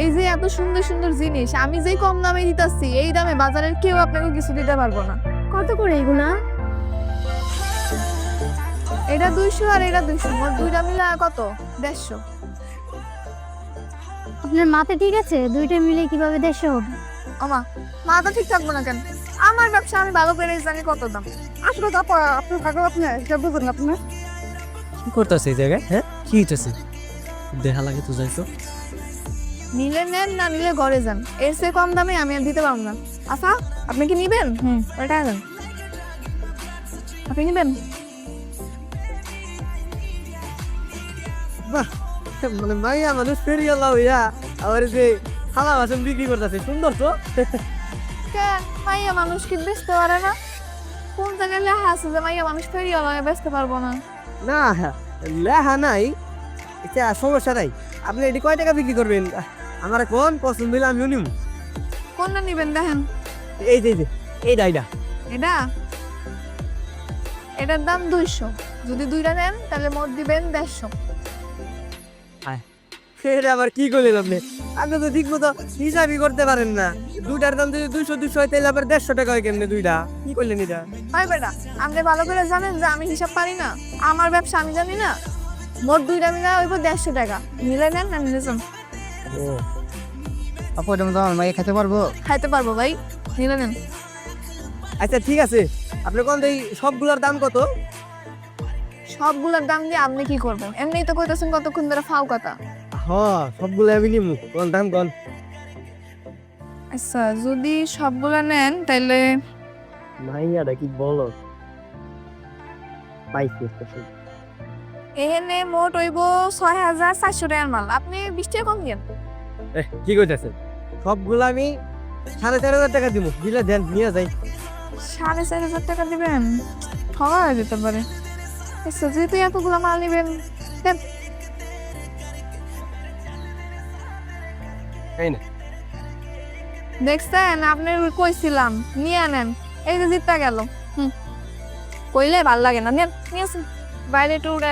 এই যে এত সুন্দর সুন্দর জিনিস আমি যেই কম দামে দিতাছি, এই দামে বাজারের কেউ আপনাকে কিছু দিতে পারবো না। কত করে এগুলা? এটা 200 আর এটা 200, মোট দুইটা মিলে কত? 150। আপনার মাথা ঠিক আছে? দুইটা মিলে কিভাবে 150 হবে? আমা মাথা ঠিক থাকবো না কেন? আমার ব্যবসা আমি ভালো করে জানি কত দাম। আসলে তো আপা আপনার ভাগো আপনি এটা বুঝেন না আপনি। কি করতেছে এই জায়গায়? হ্যাঁ কি হইতেছে? দেখা লাগে তো যাইতো। নিলে নেন, না নিলে ঘরে যান। এর চেয়ে কম দামে আমি আর দিতে পারবো না। আফা, আপনি কি নিবেন? ওটা দেন। আপনি নিবেন? বাহ, মানে মাইয়া মানুষ ফেরিয়ালা হইয়া আবার যে থালা বাসন বিক্রি করতেছে, সুন্দর তো। কেন মাইয়া মানুষ কি বেচতে পারে না? কোন জায়গায় লেখা আছে যে মাইয়া মানুষ ফেরিওয়ালা হয়ে বেচতে পারবো না? না লেহা নাই, এটা সমস্যা নাই। আপনি এটি কয় টাকা বিক্রি করবেন? আমার কোন পছন্দ হইলে আমিও নিব। কোনটা নিবেন দেখেন? এই যে এই ডাইডা। এটা এটার দাম 200। যদি দুইটা নেন তাহলে মোট দিবেন 150। সেটা আবার কি করলেন আপনি? আপনি তো ঠিক মতো হিসাবই করতে পারেন না। দুইটার দাম যদি 200 হয় তাহলে আবার 150 টাকা হয় কেমনে দুইটা? কি করলেন এটা? ভাই বেটা, আপনি ভালো করে জানেন যে আমি হিসাব পারি না। আমার ব্যবসা আমি জানি না। মোট দুইটা মিলে হইব 150 টাকা। মিলে নেন না নিলে যান। ও আপু, এটা মতো আমার মাইয়া খেতে পারবো? খাইতে পারবো ভাই, নিলে নেন। আচ্ছা ঠিক আছে, আপনি কোন এই সবগুলোর দাম কত? সবগুলোর দাম দিয়ে আপনি কি করবেন? এমনিই তো কইতেছেন কতক্ষণ ধরে ফাও কথা। হ্যাঁ সবগুলো আমি নিব। কোন দাম কোন? আচ্ছা, যদি সবগুলো নেন তাহলে মাইয়াটা কি বলো? পাইছি এখানে মোট হইব 6400 টাকার মাল। আপনি 20 টাকা কম দিন। কি কইতাছেন? সবগুলো আমি 4500 টাকা দিব। দিলে দেন, নিয়ে যাই। 4500 টাকা দিবেন? ঠকা হয়ে যেতে পারে। আচ্ছা, যেহেতু এতগুলো মাল নিবেন দেন। এই না, দেখছেন, আপনি কইছিলাম নিয়ে নেন। এই যে জিতটা গেল। কইলে ভাল লাগে না, নেন নিয়েছেন। বাইরে একটু উড়ে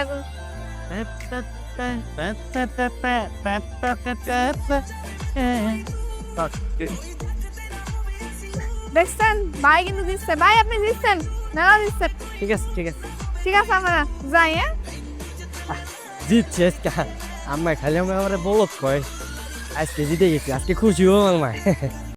দেখছেন, ভাই কিন্তু দিচ্ছে। ভাই আপনি দিচ্ছেন, মেলা দিচ্ছেন। ঠিক আছে ঠিক আছে। ঠিক আছে, আমরা যাই। হ্যাঁ, জিতছি আজকে। আম্মাই খালি আমার বলত কয় আজকে জিতে গেছি, আজকে খুশি হো আম্মাই।